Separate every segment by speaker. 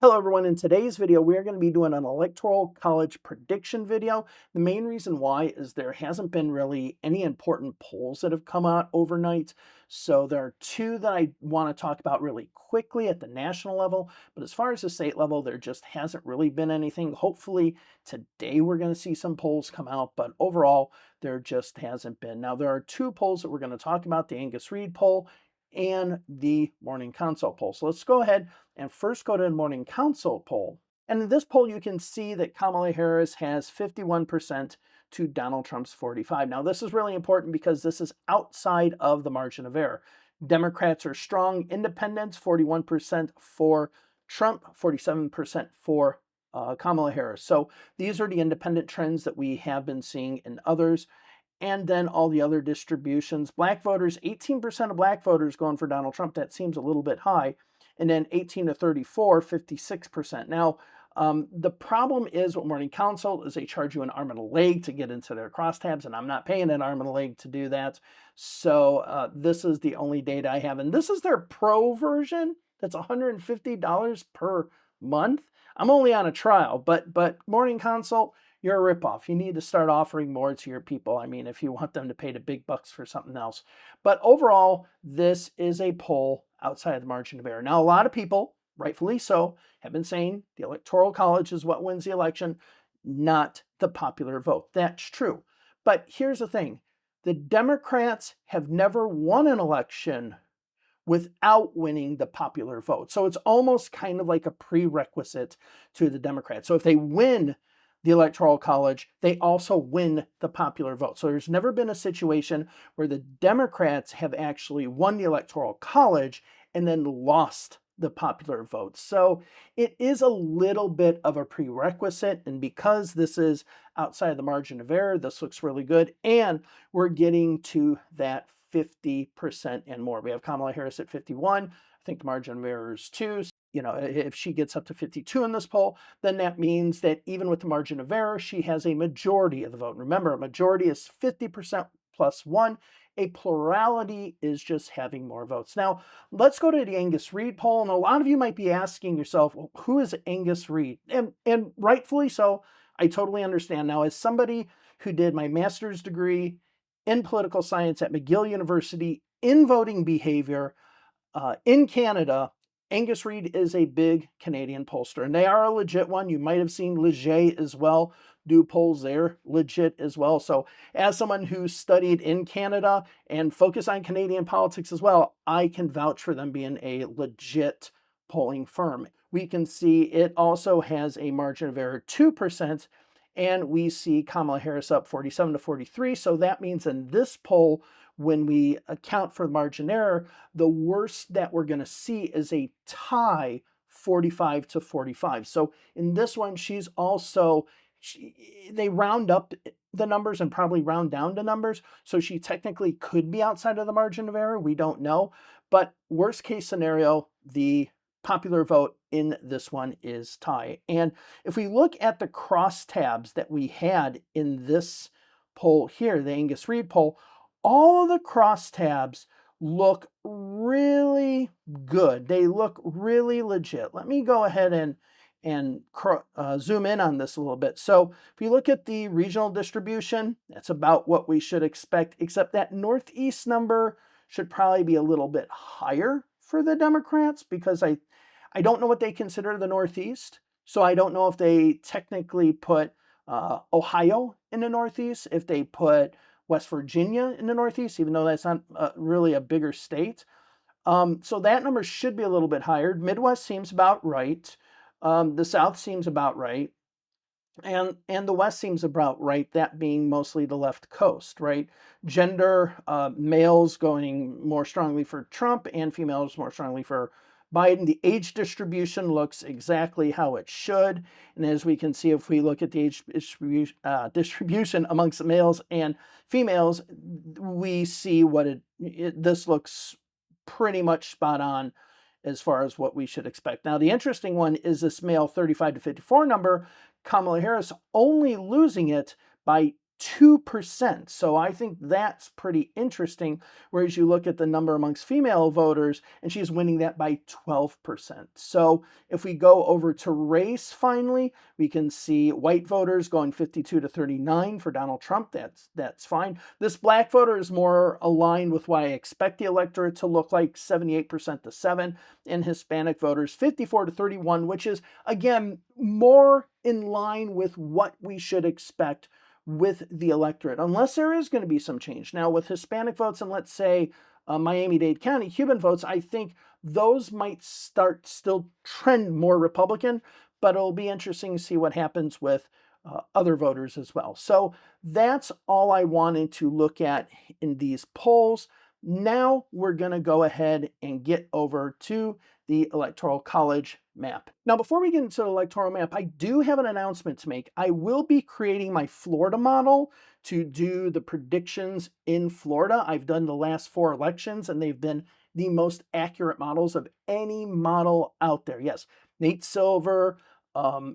Speaker 1: Hello everyone, in today's video we are going to be doing an electoral college prediction video. The main reason why is there hasn't been really any important polls that have come out overnight. So there are two that I want to talk about really quickly at the national level, but as far as the state level there just hasn't really been anything. Hopefully today we're going to see some polls come out, but overall there just hasn't been. Now there are two polls that we're going to talk about, the Angus Reid poll and the Morning Consult poll. So let's go ahead and first go to the Morning Consult poll. And in this poll, you can see that Kamala Harris has 51% to Donald Trump's 45%. Now, this is really important because this is outside of the margin of error. Democrats are strong. Independents, 41% for Trump, 47% for Kamala Harris. So these are the independent trends that we have been seeing in others. And then all the other distributions. Black voters, 18% of black voters going for Donald Trump. That seems a little bit high. And then 18 to 34, 56%. Now, the problem is with Morning Consult is they charge you an arm and a leg to get into their crosstabs, and I'm not paying an arm and a leg to do that. So this is the only data I have. And this is their pro version. That's $150 per month. I'm only on a trial, but Morning Consult, you're a ripoff. You need to start offering more to your people. I mean, if you want them to pay the big bucks for something else. But overall, this is a poll outside of the margin of error. Now, a lot of people, rightfully so, have been saying the Electoral College is what wins the election, not the popular vote. That's true. But here's the thing. The Democrats have never won an election without winning the popular vote. So it's almost kind of like a prerequisite to the Democrats. So if they win the Electoral College, they also win the popular vote. So there's never been a situation where the Democrats have actually won the Electoral College and then lost the popular vote. So it is a little bit of a prerequisite, and because this is outside the margin of error, this looks really good, and we're getting to that 50% and more. We have Kamala Harris at 51. I think the margin of error is 2. You know, if she gets up to 52 in this poll, then that means that even with the margin of error, she has a majority of the vote. Remember, a majority is 50% plus 1. A plurality is just having more votes. Now, let's go to the Angus Reid poll. And a lot of you might be asking yourself, well, who is Angus Reid? And rightfully so, I totally understand. Now, as somebody who did my master's degree in political science at McGill University in voting behavior in Canada, Angus Reid is a big Canadian pollster, and they are a legit one. You might have seen Leger as well do polls. They're legit as well. So as someone who studied in Canada and focused on Canadian politics as well, I can vouch for them being a legit polling firm. We can see it also has a margin of error 2%, and we see Kamala Harris up 47 to 43. So that means in this poll, when we account for margin error, the worst that we're going to see is a tie 45 to 45. So in this one, she's also, they round up the numbers and probably round down the numbers. So she technically could be outside of the margin of error. We don't know. But worst case scenario, the popular vote in this one is tie. And if we look at the crosstabs that we had in this poll here, the Angus Reid poll, all of the crosstabs look really good. They look really legit. Let me go ahead and zoom in on this a little bit. So if you look at the regional distribution, that's about what we should expect, except that Northeast number should probably be a little bit higher for the Democrats, because I don't know what they consider the Northeast. So I don't know if they technically put Ohio in the Northeast, if they put West Virginia in the Northeast, even though that's not really a bigger state. So that number should be a little bit higher. Midwest seems about right. The South seems about right. And the West seems about right, that being mostly the left coast, right? Gender, males going more strongly for Trump and females more strongly for Biden. The age distribution looks exactly how it should. And as we can see, if we look at the age distribution amongst the males and females, we see what this looks pretty much spot on as far as what we should expect. Now, the interesting one is this male 35 to 54 number, Kamala Harris only losing it by 2%. So I think that's pretty interesting. Whereas you look at the number amongst female voters, and she's winning that by 12%. So if we go over to race finally, we can see white voters going 52 to 39 for Donald Trump. That's fine. This black voter is more aligned with what I expect the electorate to look like, 78% to 7, and Hispanic voters 54 to 31, which is again more in line with what we should expect with the electorate, unless there is going to be some change. Now, with Hispanic votes and let's say Miami-Dade County Cuban votes, I think those might start still trend more Republican, but it'll be interesting to see what happens with other voters as well. So that's all I wanted to look at in these polls. Now we're going to go ahead and get over to the Electoral College Map. Now, before we get into the Electoral Map, I do have an announcement to make. I will be creating my Florida model to do the predictions in Florida. I've done the last 4 elections, and they've been the most accurate models of any model out there. Yes, Nate Silver,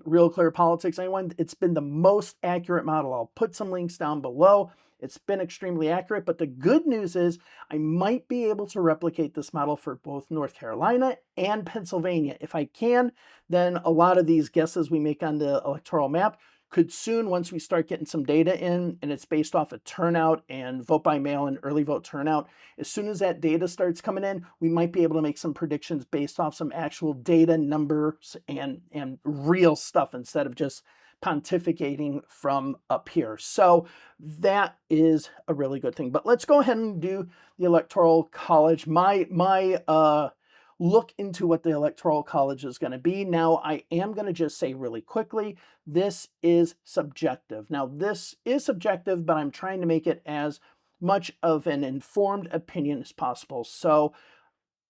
Speaker 1: Real Clear Politics, anyone, it's been the most accurate model. I'll put some links down below. It's been extremely accurate, but the good news is I might be able to replicate this model for both North Carolina and Pennsylvania. If I can, then a lot of these guesses we make on the electoral map could soon, once we start getting some data in, and it's based off of turnout and vote by mail and early vote turnout, as soon as that data starts coming in, we might be able to make some predictions based off some actual data, numbers, and real stuff instead of just pontificating from up here. So that is a really good thing. But let's go ahead and do the Electoral College. My look into what the Electoral College is going to be. Now, I am going to just say really quickly, this is subjective. Now, this is subjective, but I'm trying to make it as much of an informed opinion as possible. So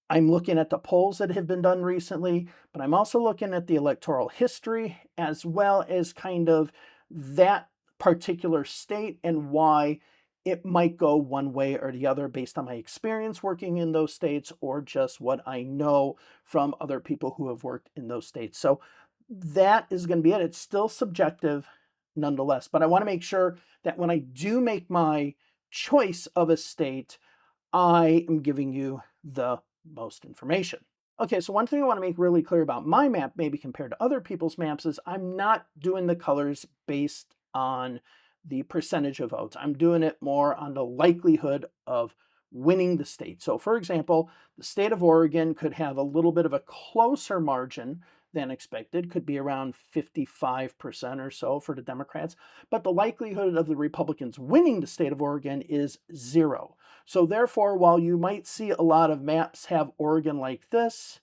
Speaker 1: I'm looking at the polls that have been done recently, but I'm also looking at the electoral history as well as kind of that particular state and why it might go one way or the other based on my experience working in those states or just what I know from other people who have worked in those states. So that is going to be it. It's still subjective nonetheless, but I want to make sure that when I do make my choice of a state, I am giving you the most information. Okay, so one thing I want to make really clear about my map, maybe compared to other people's maps, is I'm not doing the colors based on the percentage of votes. I'm doing it more on the likelihood of winning the state. So for example, the state of Oregon could have a little bit of a closer margin than expected, could be around 55% or so for the Democrats, but the likelihood of the Republicans winning the state of Oregon is 0. So therefore, while you might see a lot of maps have Oregon like this,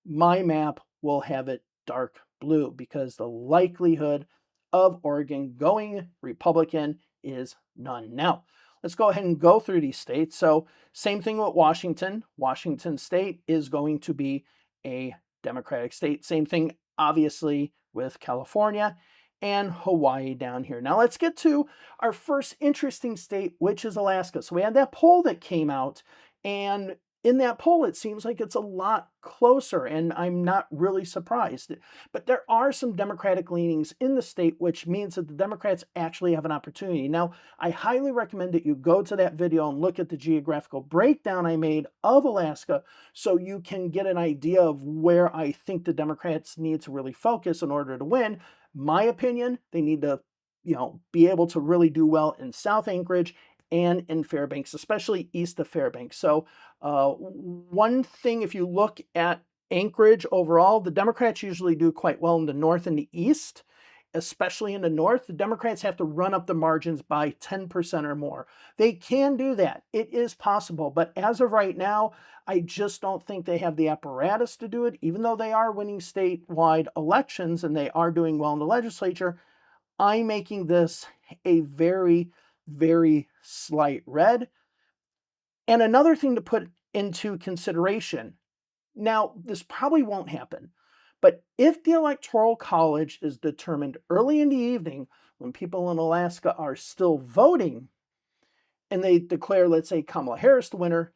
Speaker 1: my map will have it dark blue because the likelihood of Oregon going Republican is none. Now, let's go ahead and go through these states. So same thing with Washington. Washington state is going to be a Democratic state. Same thing, obviously, with California and Hawaii down here. Now let's get to our first interesting state, which is Alaska. So we had that poll that came out, and in that poll, it seems like it's a lot closer, and I'm not really surprised. But there are some Democratic leanings in the state, which means that the Democrats actually have an opportunity. Now, I highly recommend that you go to that video and look at the geographical breakdown I made of Alaska so you can get an idea of where I think the Democrats need to really focus in order to win. My opinion, they need to, be able to really do well in South Anchorage and in Fairbanks, especially east of Fairbanks. So one thing, if you look at Anchorage overall, the Democrats usually do quite well in the north and the east, especially in the north. The Democrats have to run up the margins by 10% or more. They can do that. It is possible. But as of right now, I just don't think they have the apparatus to do it, even though they are winning statewide elections and they are doing well in the legislature. I'm making this a very, very slight red. And another thing to put into consideration, now this probably won't happen, but if the Electoral College is determined early in the evening when people in Alaska are still voting and they declare, let's say, Kamala Harris the winner,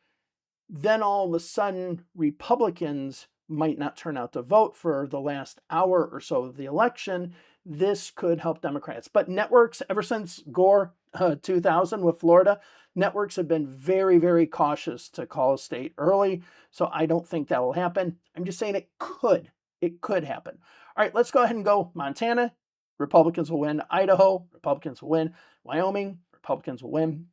Speaker 1: then all of a sudden Republicans might not turn out to vote for the last hour or so of the election. This could help Democrats. But networks, ever since Gore 2000 with Florida, networks have been very, very cautious to call a state early. So I don't think that will happen. I'm just saying it could. It could happen. All right, let's go ahead and go Montana. Republicans will win. Idaho, Republicans will win. Wyoming, Republicans will win.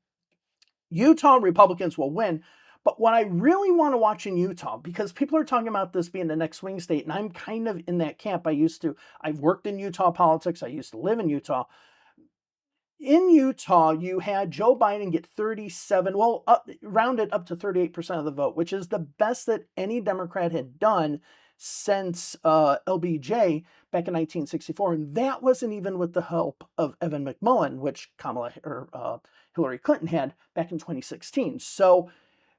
Speaker 1: Utah, Republicans will win. But what I really want to watch in Utah, because people are talking about this being the next swing state, and I'm kind of in that camp. I've worked in Utah politics. I used to live in Utah. In Utah, you had Joe Biden get 37, well, rounded up to 38% of the vote, which is the best that any Democrat had done since LBJ back in 1964. And that wasn't even with the help of Evan McMullin, which Hillary Clinton had back in 2016. So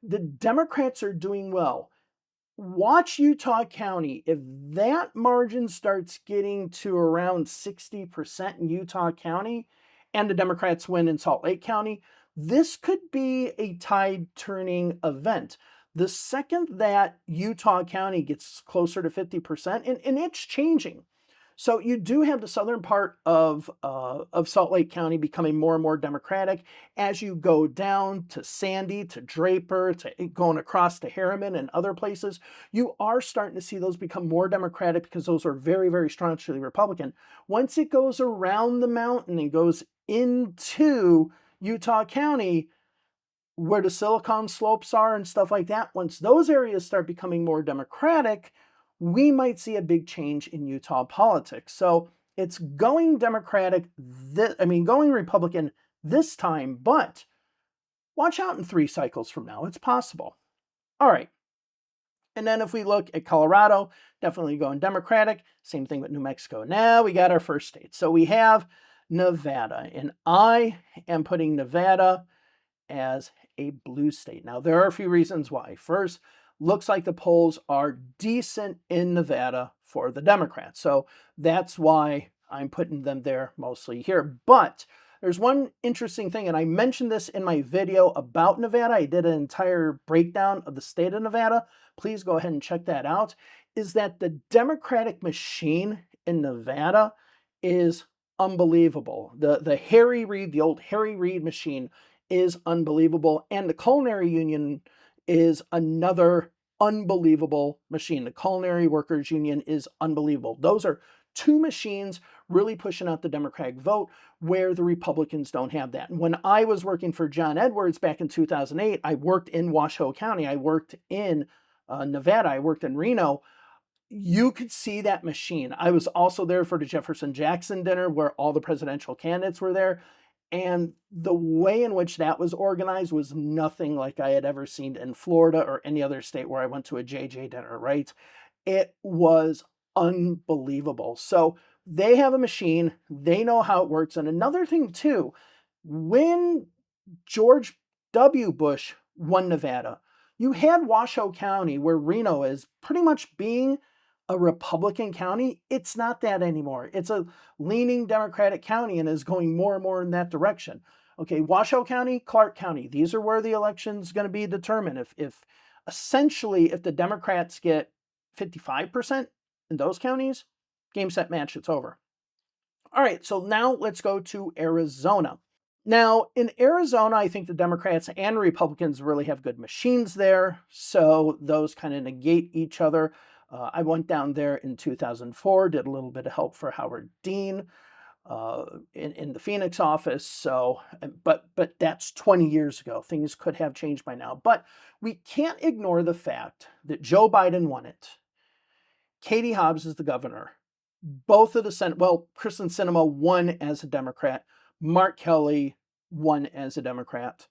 Speaker 1: the Democrats are doing well. Watch Utah County. If that margin starts getting to around 60% in Utah County and the Democrats win in Salt Lake County, this could be a tide-turning event. The second that Utah County gets closer to 50%, and it's changing. So you do have the southern part of Salt Lake County becoming more and more Democratic as you go down to Sandy, to Draper, to going across to Harriman and other places. You are starting to see those become more Democratic because those are very, very strongly Republican. Once it goes around the mountain and goes into Utah County, where the Silicon Slopes are and stuff like that, once those areas start becoming more Democratic, we might see a big change in Utah politics. So it's going Democratic, going Republican this time, but watch out in 3 cycles from now. It's possible. All right. And then if we look at Colorado, definitely going Democratic. Same thing with New Mexico. Now we got our first state. So we have Nevada, and I am putting Nevada as a blue state. Now, there are a few reasons why. First, looks like the polls are decent in Nevada for the Democrats. So that's why I'm putting them there mostly here. But there's one interesting thing, and I mentioned this in my video about Nevada. I did an entire breakdown of the state of Nevada. Please go ahead and check that out. Is that the Democratic machine in Nevada is unbelievable. The Harry Reid, the old Harry Reid machine is unbelievable. And the Culinary Union is another unbelievable machine. The Culinary Workers Union is unbelievable. Those are 2 machines really pushing out the Democratic vote where the Republicans don't have that. And when I was working for John Edwards back in 2008, I worked in Washoe County. I worked in Nevada. I worked in Reno. You could see that machine. I was also there for the Jefferson Jackson dinner where all the presidential candidates were there. And the way in which that was organized was nothing like I had ever seen in Florida or any other state where I went to a JJ dinner, right? It was unbelievable. So they have a machine. They know how it works. And another thing, too, when George W. Bush won Nevada, you had Washoe County, where Reno is, pretty much being a Republican county. It's not that anymore. It's a leaning Democratic county and is going more and more in that direction. Okay, Washoe County, Clark County, these are where the election's going to be determined. If the Democrats get 55% in those counties, game, set, match, it's over. All right, so now let's go to Arizona. Now, in Arizona, I think the Democrats and Republicans really have good machines there, so those kind of negate each other. I went down there in 2004, did a little bit of help for Howard Dean in the Phoenix office. So, but that's 20 years ago. Things could have changed by now. But we can't ignore the fact that Joe Biden won it. Katie Hobbs is the governor. Both of the Senate, well, Kristen Sinema won as a Democrat. Mark Kelly won as a Democrat.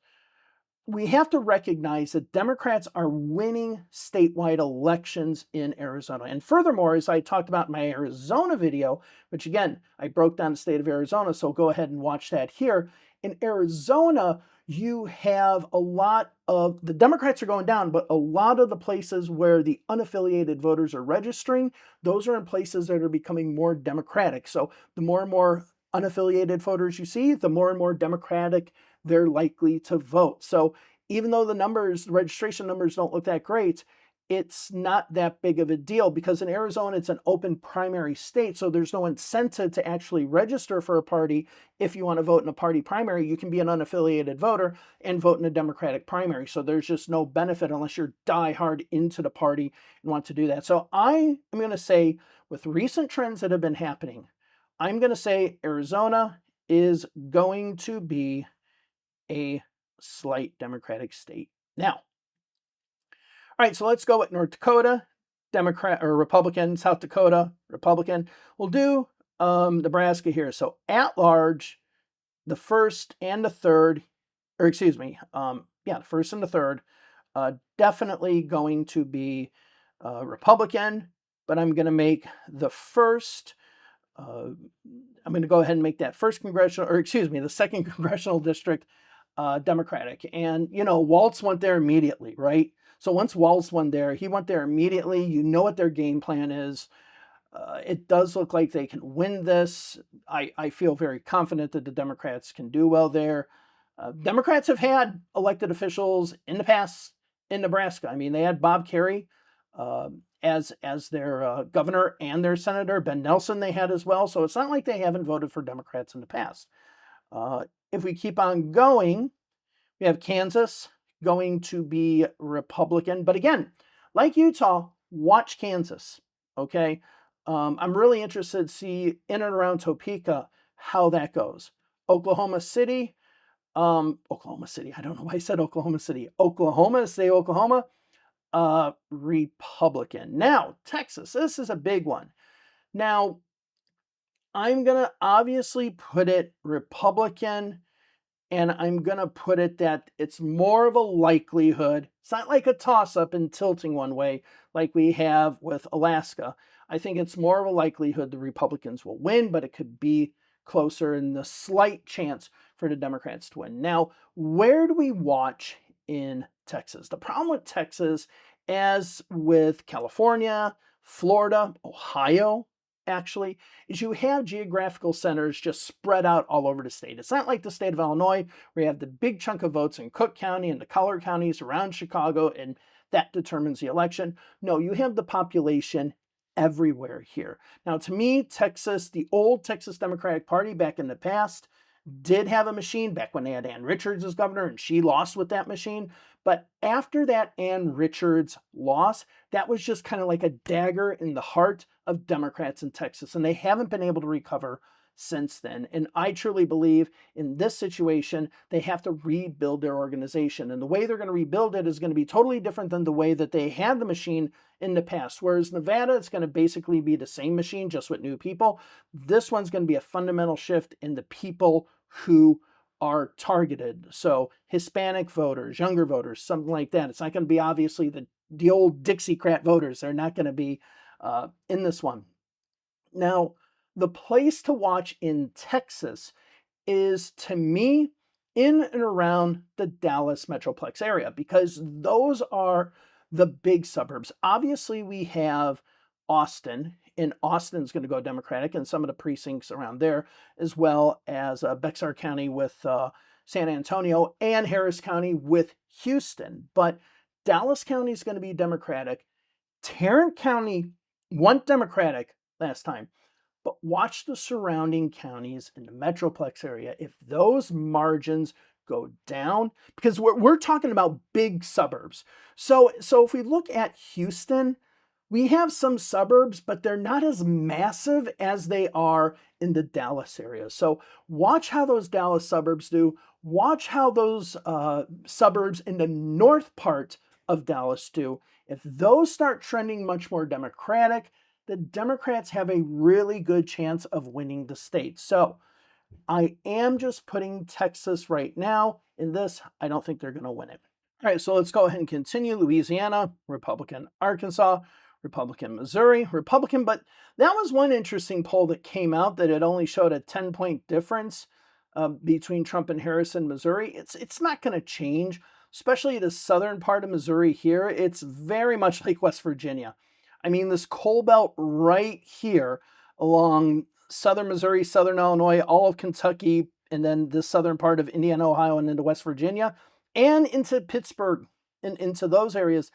Speaker 1: We have to recognize that Democrats are winning statewide elections in Arizona. And furthermore, as I talked about in my Arizona video, which again, I broke down the state of Arizona, so go ahead and watch that here. In Arizona, you have a lot of, the Democrats are going down, but a lot of the places where the unaffiliated voters are registering, those are in places that are becoming more Democratic. So the more and more unaffiliated voters you see, the more and more Democratic they're likely to vote. So even though the registration numbers don't look that great, it's not that big of a deal because in Arizona, it's an open primary state. So there's no incentive to actually register for a party. If you want to vote in a party primary, you can be an unaffiliated voter and vote in a Democratic primary. So there's just no benefit unless you're diehard into the party and want to do that. So I am going to say, with recent trends that have been happening, I'm going to say Arizona is going to be a slight Democratic state. Now, all right, so let's go with North Dakota, Democrat or Republican, South Dakota, Republican. We'll do Nebraska here. So at large, the first and the third, or excuse me, the first and the third, definitely going to be Republican, but I'm going to make the first, I'm going to go ahead and make that first congressional, or excuse me, the second congressional district Democratic. And, Waltz went there immediately, right? So once Waltz went there, he went there immediately. You know what their game plan is. It does look like they can win this. I feel very confident that the Democrats can do well there. Democrats have had elected officials in the past in Nebraska. I mean, they had Bob Kerrey as their governor and their senator. Ben Nelson they had as well. So it's not like they haven't voted for Democrats in the past. If we keep on going, we have Kansas going to be Republican. But again, like Utah, watch Kansas, okay? I'm really interested to see in and around Topeka how that goes. Oklahoma City, I don't know why I said Oklahoma City. Oklahoma, say Oklahoma, Republican. Now, Texas, this is a big one. Now, I'm going to obviously put it Republican, and I'm going to put it that it's more of a likelihood. It's not like a toss-up and tilting one way like we have with Alaska. I think it's more of a likelihood the Republicans will win, but it could be closer and the slight chance for the Democrats to win. Now, where do we watch in Texas? The problem with Texas, as with California, Florida, Ohio, actually, is you have geographical centers just spread out all over the state. It's not like the state of Illinois, where you have the big chunk of votes in Cook County and the collar counties around Chicago, and that determines the election. No, you have the population everywhere here. Now, to me, Texas, the old Texas Democratic Party back in the past, did have a machine back when they had Ann Richards as governor, and she lost with that machine. But after that Ann Richards loss, that was just kind of like a dagger in the heart of Democrats in Texas, and they haven't been able to recover since then. And I truly believe in this situation, they have to rebuild their organization. And the way they're going to rebuild it is going to be totally different than the way that they had the machine in the past. Whereas Nevada, it's going to basically be the same machine, just with new people. This one's going to be a fundamental shift in the people who are targeted. So Hispanic voters, younger voters, something like that. It's not going to be obviously the old Dixiecrat voters. They're not going to be in this one. Now, the place to watch in Texas is, to me, in and around the Dallas Metroplex area, because those are the big suburbs. Obviously, we have Austin, and Austin's going to go Democratic, and some of the precincts around there, as well as Bexar County with San Antonio and Harris County with Houston. But Dallas County is going to be Democratic. Tarrant County went Democratic last time. But watch the surrounding counties in the Metroplex area. If those margins go down, because we're talking about big suburbs. So if we look at Houston, we have some suburbs, but they're not as massive as they are in the Dallas area. So watch how those Dallas suburbs do. Watch how those suburbs in the north part of Dallas do. If those start trending much more Democratic, the Democrats have a really good chance of winning the state. So I am just putting Texas right now in this. I don't think they're going to win it. All right, so let's go ahead and continue. Louisiana, Republican. Arkansas, Republican. Missouri, Republican. But that was one interesting poll that came out that it only showed a 10-point difference between Trump and Harris in Missouri. It's not going to change, especially the southern part of Missouri here. It's very much like West Virginia. I mean, this coal belt right here along southern Missouri, southern Illinois, all of Kentucky, and then the southern part of Indiana, Ohio, and into West Virginia, and into Pittsburgh and into those areas.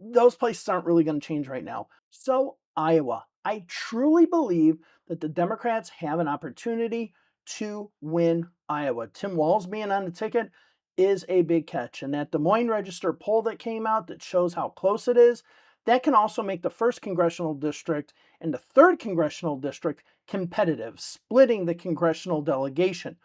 Speaker 1: those places aren't really going to change right now. So, Iowa, I truly believe that the Democrats have an opportunity to win Iowa. Tim Walz being on the ticket is a big catch. And that Des Moines Register poll that came out that shows how close it is, that can also make the first congressional district and the third congressional district competitive, splitting the congressional delegation.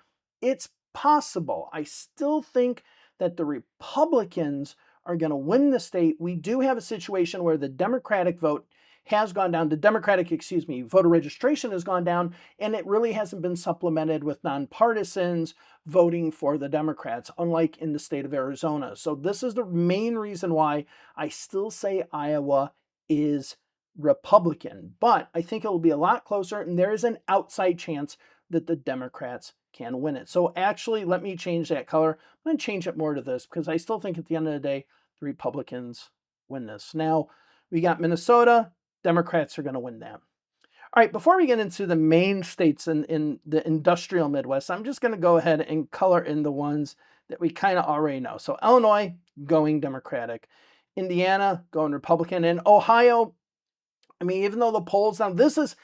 Speaker 1: It's possible. I still think that the Republicans are going to win the state. We do have a situation where the Democratic vote has gone down. The Democratic, voter registration has gone down, and it really hasn't been supplemented with nonpartisans voting for the Democrats, unlike in the state of Arizona. So this is the main reason why I still say Iowa is Republican, but I think it will be a lot closer, and there is an outside chance that the Democrats can win it. So actually, let me change that color. I'm going to change it more to this because I still think at the end of the day, the Republicans win this. Now, we got Minnesota. Democrats are going to win that. All right, before we get into the main states in the industrial Midwest, I'm just going to go ahead and color in the ones that we kind of already know. So Illinois, going Democratic. Indiana, going Republican. And Ohio, I mean, even though the polls now, this is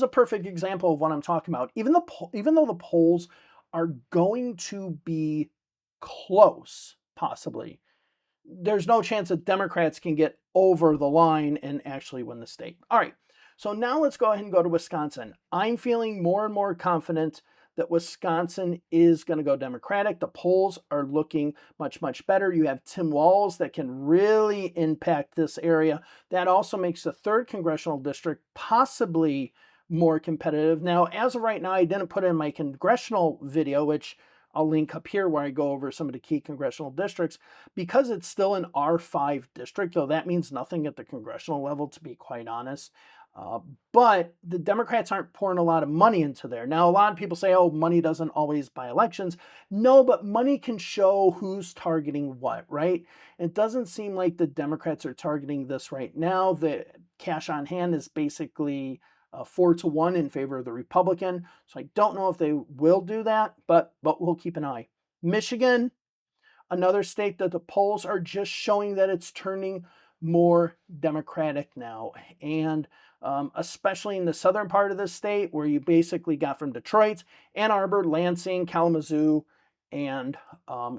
Speaker 1: a perfect example of what I'm talking about. Even though the polls are going to be close, possibly, there's no chance that Democrats can get over the line and actually win the state. All right, so now let's go ahead and go to Wisconsin. I'm feeling more and more confident that Wisconsin is going to go Democratic. The polls are looking much, much better. You have Tim Walz that can really impact this area. That also makes the 3rd congressional district possibly more competitive. Now, as of right now, I didn't put in my congressional video, which I'll link up here where I go over some of the key congressional districts, because it's still an R5 district, though that means nothing at the congressional level, to be quite honest. But the Democrats aren't pouring a lot of money into there. Now, a lot of people say, oh, money doesn't always buy elections. No, but money can show who's targeting what, right? It doesn't seem like the Democrats are targeting this right now. The cash on hand is basically 4-1 in favor of the Republican. So I don't know if they will do that, but we'll keep an eye. Michigan, another state that the polls are just showing that it's turning more Democratic now. And especially in the southern part of the state, where you basically got from Detroit, Ann Arbor, Lansing, Kalamazoo, and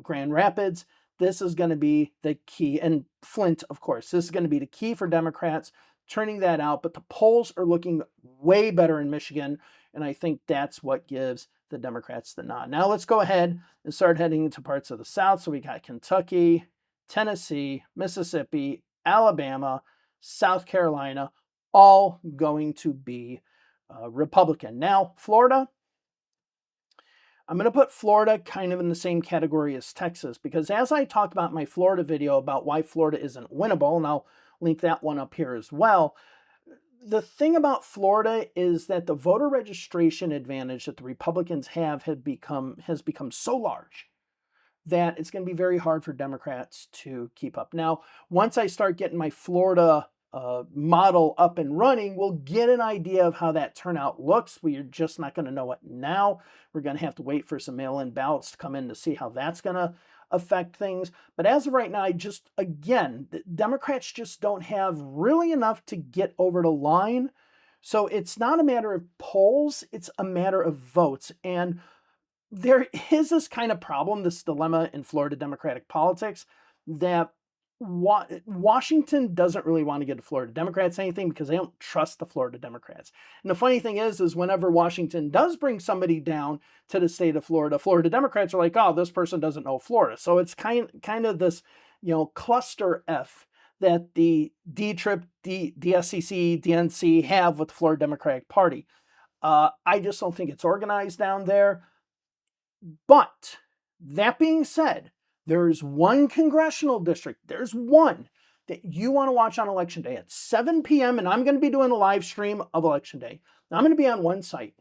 Speaker 1: Grand Rapids, this is going to be the key. And Flint, of course, this is going to be the key for Democrats, turning that out. But the polls are looking way better in Michigan, and I think that's what gives the Democrats the nod. Now let's go ahead and start heading into parts of the South. So we got Kentucky, Tennessee, Mississippi, Alabama, South Carolina, all going to be Republican. Now, Florida, I'm going to put Florida kind of in the same category as Texas, because as I talk about my Florida video about why Florida isn't winnable, and I'll link that one up here as well, the thing about Florida is that the voter registration advantage that the Republicans has become so large that it's going to be very hard for Democrats to keep up. Now, once I start getting my Florida model up and running, we'll get an idea of how that turnout looks. We're just not going to know it now. We're going to have to wait for some mail-in ballots to come in to see how that's going to affect things. But as of right now, again, the Democrats just don't have really enough to get over the line. So it's not a matter of polls, it's a matter of votes. And there is this kind of problem, this dilemma in Florida Democratic politics, that Washington doesn't really want to give the Florida Democrats anything because they don't trust the Florida Democrats. And the funny thing is whenever Washington does bring somebody down to the state of Florida, Florida Democrats are like, oh, this person doesn't know Florida. So it's kind of this, cluster F that the D-Trip, DSCC, DNC have with the Florida Democratic Party. I just don't think it's organized down there. But that being said, there's one congressional district, there's one that you want to watch on Election Day at 7 p.m. And I'm going to be doing a live stream of Election Day. Now, I'm going to be on one site.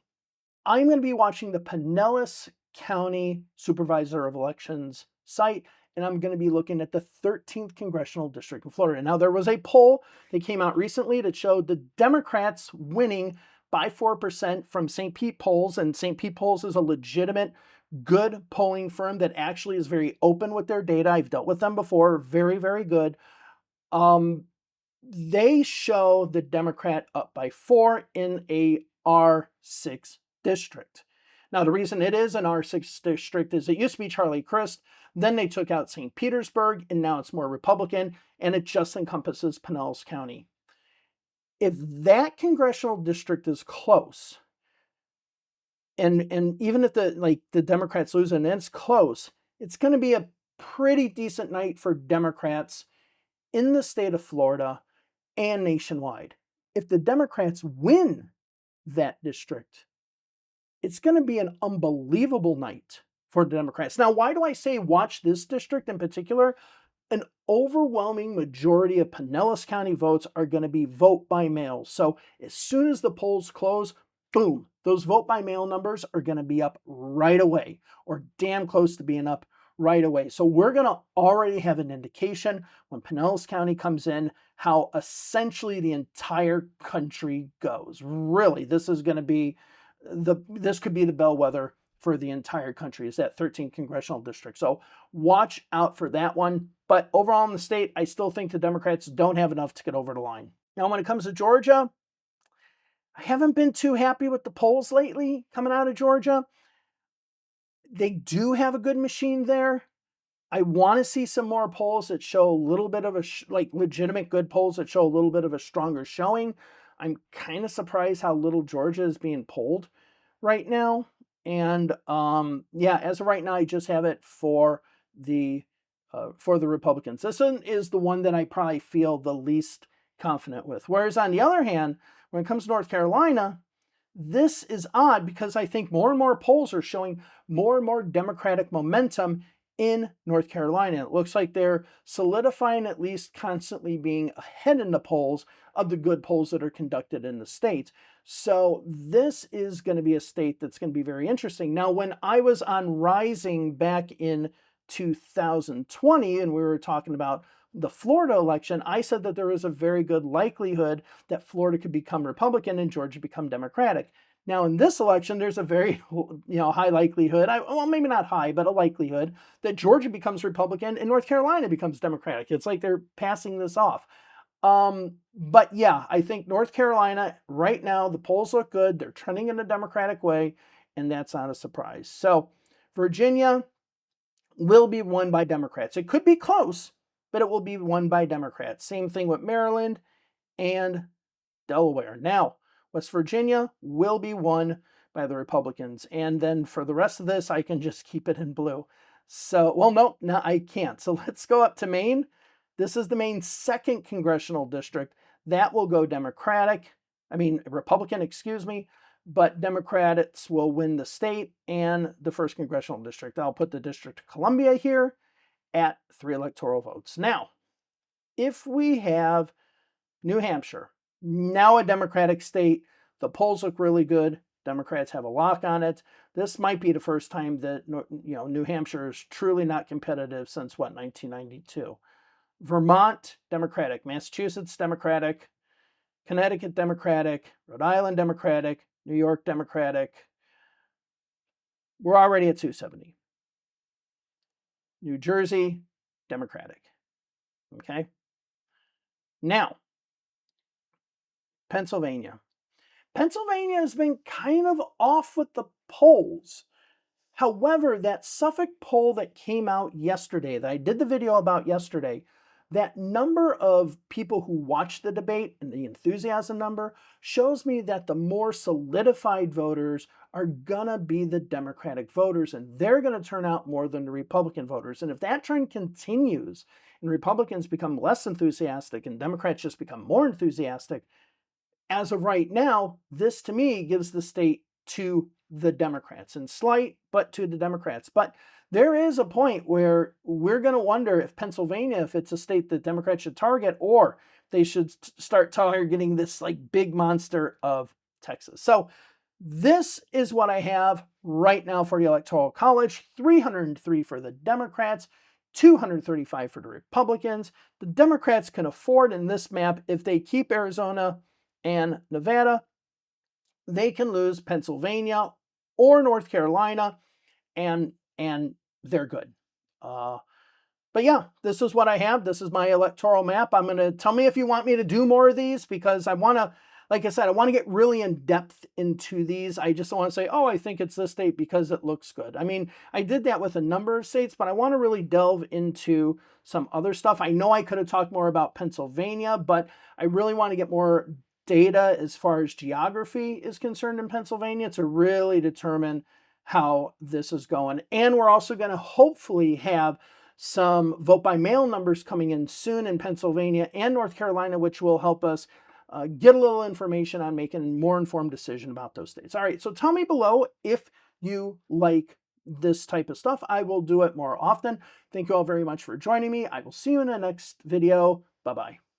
Speaker 1: I'm going to be watching the Pinellas County Supervisor of Elections site, and I'm going to be looking at the 13th Congressional District of Florida. Now, there was a poll that came out recently that showed the Democrats winning by 4% from St. Pete Polls, and St. Pete Polls is a legitimate, good polling firm that actually is very open with their data. I've dealt with them before. Very, very good. they show the Democrat up by 4 in a R6 district. Now, the reason it is an R6 district is it used to be Charlie Crist, then they took out St. Petersburg, and now it's more Republican, and it just encompasses Pinellas County. If that congressional district is close, and even if the Democrats lose and it's close, it's going to be a pretty decent night for Democrats in the state of Florida and nationwide. If the Democrats win that district, it's going to be an unbelievable night for the Democrats. Now, why do I say watch this district in particular? An overwhelming majority of Pinellas County votes are going to be vote by mail. So as soon as the polls close, boom, those vote by mail numbers are going to be up right away, or damn close to being up right away. So we're going to already have an indication when Pinellas County comes in how essentially the entire country goes. Really, this is going to be this could be the bellwether for the entire country, is that 13th congressional district. So watch out for that one. But overall in the state, I still think the Democrats don't have enough to get over the line. Now, when it comes to Georgia, I haven't been too happy with the polls lately coming out of Georgia. They do have a good machine there. I want to see some more polls that show a little bit of a, legitimate good polls that show a little bit of a stronger showing. I'm kind of surprised how little Georgia is being polled right now. And yeah, as of right now, I just have it for the Republicans. This one is the one that I probably feel the least confident with. Whereas on the other hand, when it comes to North Carolina, this is odd because I think more and more polls are showing more and more Democratic momentum in North Carolina. It looks like they're solidifying, at least constantly being ahead in the polls of the good polls that are conducted in the state. So this is going to be a state that's going to be very interesting. Now, when I was on Rising back in 2020 and we were talking about the Florida election, I said that there was a very good likelihood that Florida could become Republican and Georgia become Democratic. Now, in this election, there's a very high likelihood, well, maybe not high, but a likelihood that Georgia becomes Republican and North Carolina becomes Democratic. It's like they're passing this off. But yeah, I think North Carolina, right now, the polls look good. They're trending in a Democratic way, and that's not a surprise. So Virginia will be won by Democrats. It could be close, but it will be won by Democrats. Same thing with Maryland and Delaware. Now, West Virginia will be won by the Republicans. And then for the rest of this, I can just keep it in blue. So, well, no, I can't. So let's go up to Maine. This is the Maine 2nd congressional district. That will go Republican, excuse me, but Democrats will win the state and the 1st congressional district. I'll put the District of Columbia here at 3 electoral votes. Now, if we have New Hampshire, now a Democratic state, the polls look really good. Democrats have a lock on it. This might be the first time that New Hampshire is truly not competitive since 1992. Vermont, Democratic. Massachusetts, Democratic. Connecticut, Democratic. Rhode Island, Democratic. New York, Democratic. We're already at 270. New Jersey, Democratic. Okay? Now, Pennsylvania. Pennsylvania has been kind of off with the polls. However, that Suffolk poll that came out yesterday, that I did the video about yesterday, that number of people who watched the debate and the enthusiasm number shows me that the more solidified voters are gonna be the Democratic voters, and they're gonna turn out more than the Republican voters. And if that trend continues and Republicans become less enthusiastic and Democrats just become more enthusiastic, as of right now, this to me gives the state to the Democrats, and slight, but to the Democrats. But there is a point where we're going to wonder if Pennsylvania, if it's a state that Democrats should target, or they should start targeting this big monster of Texas. So this is what I have right now for the Electoral College: 303 for the Democrats, 235 for the Republicans. The Democrats can afford in this map, if they keep Arizona and Nevada, they can lose Pennsylvania or North Carolina, and they're good. But yeah, this is what I have. This is my electoral map. I'm going to tell me if you want me to do more of these, because I want to, like I said, I want to get really in depth into these. I just don't want to say, oh, I think it's this state because it looks good. I mean, I did that with a number of states, but I want to really delve into some other stuff. I know I could have talked more about Pennsylvania, but I really want to get more data as far as geography is concerned in Pennsylvania to really determine how this is going. And we're also going to hopefully have some vote by mail numbers coming in soon in Pennsylvania and North Carolina, which will help us get a little information on making a more informed decision about those states. All right, so tell me below if you like this type of stuff. I will do it more often. Thank you all very much for joining me. I will see you in the next video. Bye-bye.